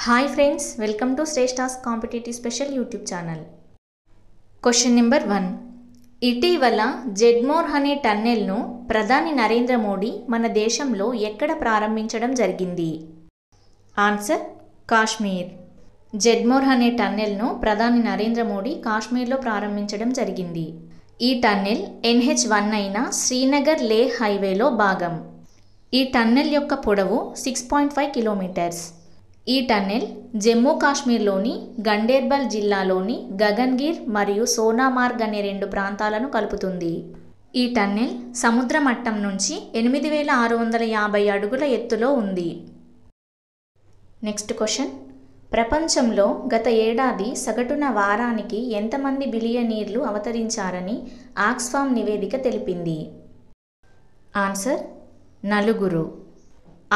Hi friends, welcome to Shrestha's Competitive Special YouTube channel. Question number 1. ఇటీవల జెడ్మోర్ అనే టన్నెల్ను ప్రధాని నరేంద్ర మోడీ మన దేశంలో ఎక్కడ ప్రారంభించడం జరిగింది? ఆన్సర్ కాశ్మీర్. జెడ్మోర్ అనే టన్నెల్ను ప్రధాని నరేంద్ర మోడీ కాశ్మీర్లో ప్రారంభించడం జరిగింది. ఈ టన్నెల్ NH1 అయిన శ్రీనగర్ లేహ్ హైవేలో భాగం. ఈ టన్నెల్ యొక్క పొడవు 6.5 కిలోమీటర్స్. ఈ టన్నెల్ జమ్మూ కాశ్మీర్లోని గండేర్బల్ జిల్లాలోని గగన్గిర్ మరియు సోనామార్గ్ అనే రెండు ప్రాంతాలను కలుపుతుంది. ఈ టన్నెల్ సముద్ర మట్టం నుంచి 8650 అడుగుల ఎత్తులో ఉంది. Next question. ప్రపంచంలో గత ఏడాది సగటున వారానికి ఎంతమంది బిలియనీర్లు అవతరించారని ఆక్స్ఫామ్ నివేదిక తెలిపింది? ఆన్సర్ 4.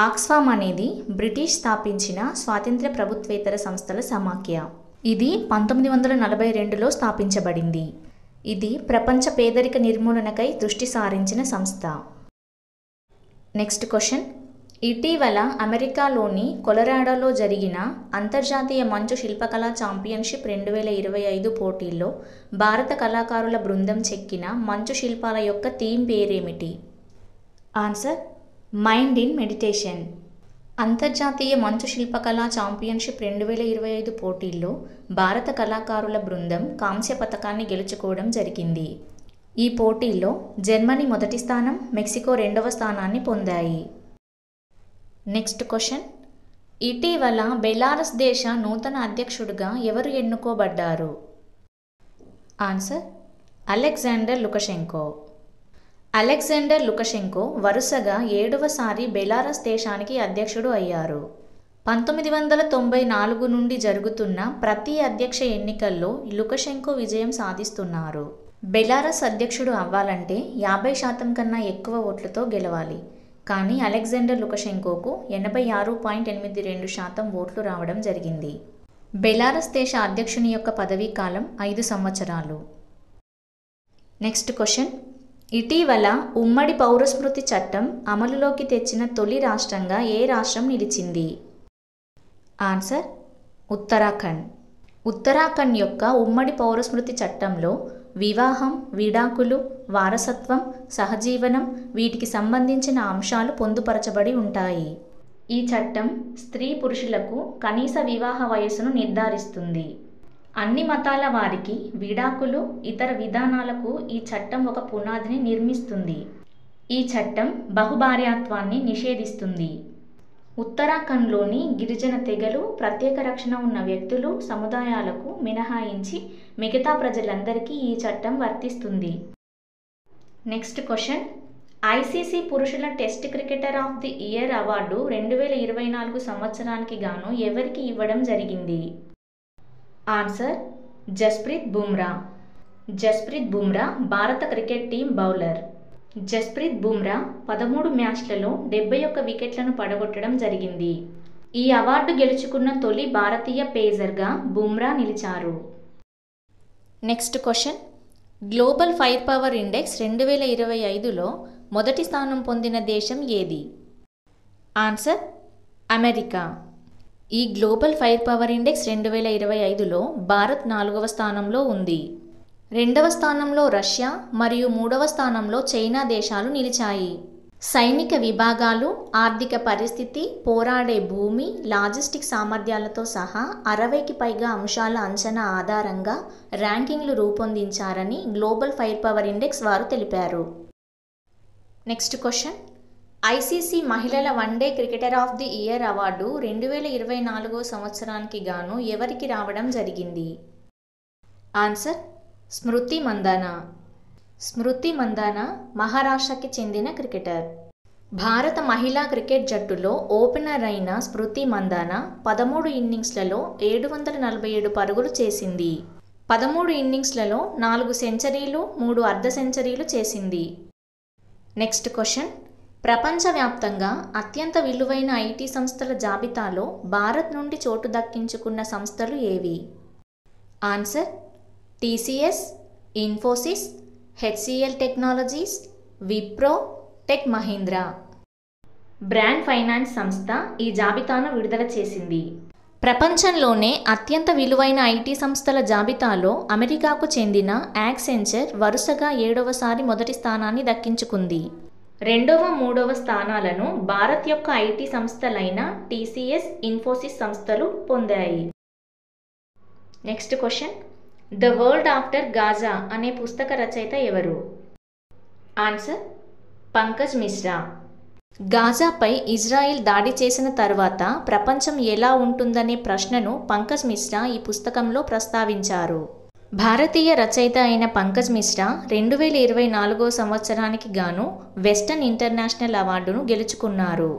ఆక్స్ఫామ్ అనేది బ్రిటిష్ స్థాపించిన స్వాతంత్ర్య ప్రభుత్వేతర సంస్థల సమాఖ్య. ఇది 1942లో స్థాపించబడింది. ఇది ప్రపంచ పేదరిక నిర్మూలనకై దృష్టి సారించిన సంస్థ. Next question. ఇటీవల అమెరికాలోని కొలరాడోలో జరిగిన అంతర్జాతీయ మంచు శిల్పకళా ఛాంపియన్షిప్ 2025 పోటీల్లో భారత కళాకారుల బృందం చెక్కిన మంచు శిల్పాల యొక్క థీమ్ పేరేమిటి? Answer mind in meditation. అంతర్జాతీయ మంచు శిల్పకళా ఛాంపియన్షిప్ 2025 పోటీల్లో భారత కళాకారుల బృందం కాంస్య పతకాన్ని గెలుచుకోవడం జరిగింది. ఈ పోటీల్లో జర్మనీ మొదటి స్థానం, మెక్సికో రెండవ స్థానాన్ని పొందాయి. Next question. ఇటీవల బెలారస్ దేశ నూతన అధ్యక్షుడిగా ఎవరు ఎన్నుకోబడ్డారు? Answer Alexander Lukashenko. Alexander Lukashenko వరుసగా 7వసారి బెలారస్ దేశానికి అధ్యక్షుడు అయ్యారు. 1994 నుండి జరుగుతున్న ప్రతి అధ్యక్ష ఎన్నికల్లో లుకషెంకో విజయం సాధిస్తున్నారు. బెలారస్ అధ్యక్షుడు అవ్వాలంటే 50% కన్నా ఎక్కువ ఓట్లతో గెలవాలి. కానీ అలెగ్జాండర్ లుకషెంకోకు 86.82% ఓట్లు రావడం జరిగింది. బెలారస్ దేశ అధ్యక్షుని యొక్క పదవీ కాలం 5 సంవత్సరాలు. Next question. ఇటీవల ఉమ్మడి పౌరస్మృతి చట్టం అమలులోకి తెచ్చిన తొలి రాష్ట్రంగా ఏ రాష్ట్రం నిలిచింది? ఆన్సర్ ఉత్తరాఖండ్. ఉత్తరాఖండ్ యొక్క ఉమ్మడి పౌరస్మృతి చట్టంలో వివాహం, విడాకులు, వారసత్వం, సహజీవనం వీటికి సంబంధించిన అంశాలు పొందుపరచబడి ఉంటాయి. ఈ చట్టం స్త్రీ పురుషులకు కనీస వివాహ వయస్సును నిర్ధారిస్తుంది. అన్ని మతాల వారికి విడాకులు, ఇతర విధానాలకు ఈ చట్టం ఒక పునాదిని నిర్మిస్తుంది. ఈ చట్టం బహుభార్యాత్వాన్ని నిషేధిస్తుంది. ఉత్తరాఖండ్లోని గిరిజన తెగలు, ప్రత్యేక రక్షణ ఉన్న వ్యక్తులు, సముదాయాలకు మినహాయించి మిగతా ప్రజలందరికీ ఈ చట్టం వర్తిస్తుంది. Next question. ICC పురుషుల test cricketer of the year award 2024 సంవత్సరానికి గాను ఎవరికి ఇవ్వడం జరిగింది? ఆన్సర్ జస్ప్రీత్ బుమ్రా. జస్ప్రీత్ బుమ్రా భారత cricket team bowler. Jasprit Bumrah 13 మ్యాచ్లలో 71 వికెట్లను పడగొట్టడం జరిగింది. ఈ అవార్డు గెలుచుకున్న తొలి భారతీయ పేసర్గా బుమ్రా నిలిచారు. Next question. Global firepower index 2025లో మొదటి స్థానం పొందిన దేశం ఏది? Answer America. ఈ గ్లోబల్ ఫైర్ పవర్ ఇండెక్స్ 2025లో భారత్ 4వ స్థానంలో ఉంది. 2వ స్థానంలో రష్యా మరియు 3వ స్థానంలో చైనా దేశాలు నిలిచాయి. సైనిక విభాగాలు, ఆర్థిక పరిస్థితి, పోరాడే భూమి, లాజిస్టిక్ సామర్థ్యాలతో సహా 60కి పైగా అంశాల అంచనా ఆధారంగా ర్యాంకింగ్లు రూపొందించారని గ్లోబల్ ఫైర్ పవర్ ఇండెక్స్ వారు తెలిపారు. Next question. ICC మహిళల one day cricketer of the year award 2024 సంవత్సరానికి గాను ఎవరికి రావడం జరిగింది? ఆన్సర్ స్మృతి మందానా. స్మృతి మందానా మహారాష్ట్రకి చెందిన క్రికెటర్. భారత మహిళా క్రికెట్ జట్టులో ఓపెనర్ అయిన స్మృతి మందానా 13 ఇన్నింగ్స్లలో 747 పరుగులు చేసింది. 13 ఇన్నింగ్స్లలో 4 సెంచరీలు, 3 అర్ధ సెంచరీలు చేసింది. Next question. ప్రపంచవ్యాప్తంగా అత్యంత విలువైన IT సంస్థల జాబితాలో భారత్ నుండి చోటు దక్కించుకున్న సంస్థలు ఏవి? Answer TCS, Infosys, HCL technologies, Wipro, tech Mahindra. Brand finance సంస్థ ఈ జాబితాను విడుదల చేసింది. ప్రపంచంలోనే అత్యంత విలువైన ఐటీ సంస్థల జాబితాలో అమెరికాకు చెందిన యాక్సెంచర్ వరుసగా 7వసారి మొదటి స్థానాన్ని దక్కించుకుంది. 2వ, 3వ స్థానాలను భారత్ యొక్క ఐటీ సంస్థలైన టీసీఎస్, ఇన్ఫోసిస్ సంస్థలు పొందాయి. Next question, the world after Gaza అనే పుస్తక రచయిత ఎవరు? ఆన్సర్ పంకజ్ మిశ్రా. గాజాపై ఇజ్రాయిల్ దాడి చేసిన తర్వాత ప్రపంచం ఎలా ఉంటుందనే ప్రశ్నను పంకజ్ మిశ్రా ఈ పుస్తకంలో ప్రస్తావించారు. భారతీయ రచయిత అయిన పంకజ్ మిశ్రా 2024 సంవత్సరానికి గాను వెస్టర్న్ ఇంటర్నేషనల్ అవార్డును గెలుచుకున్నారు.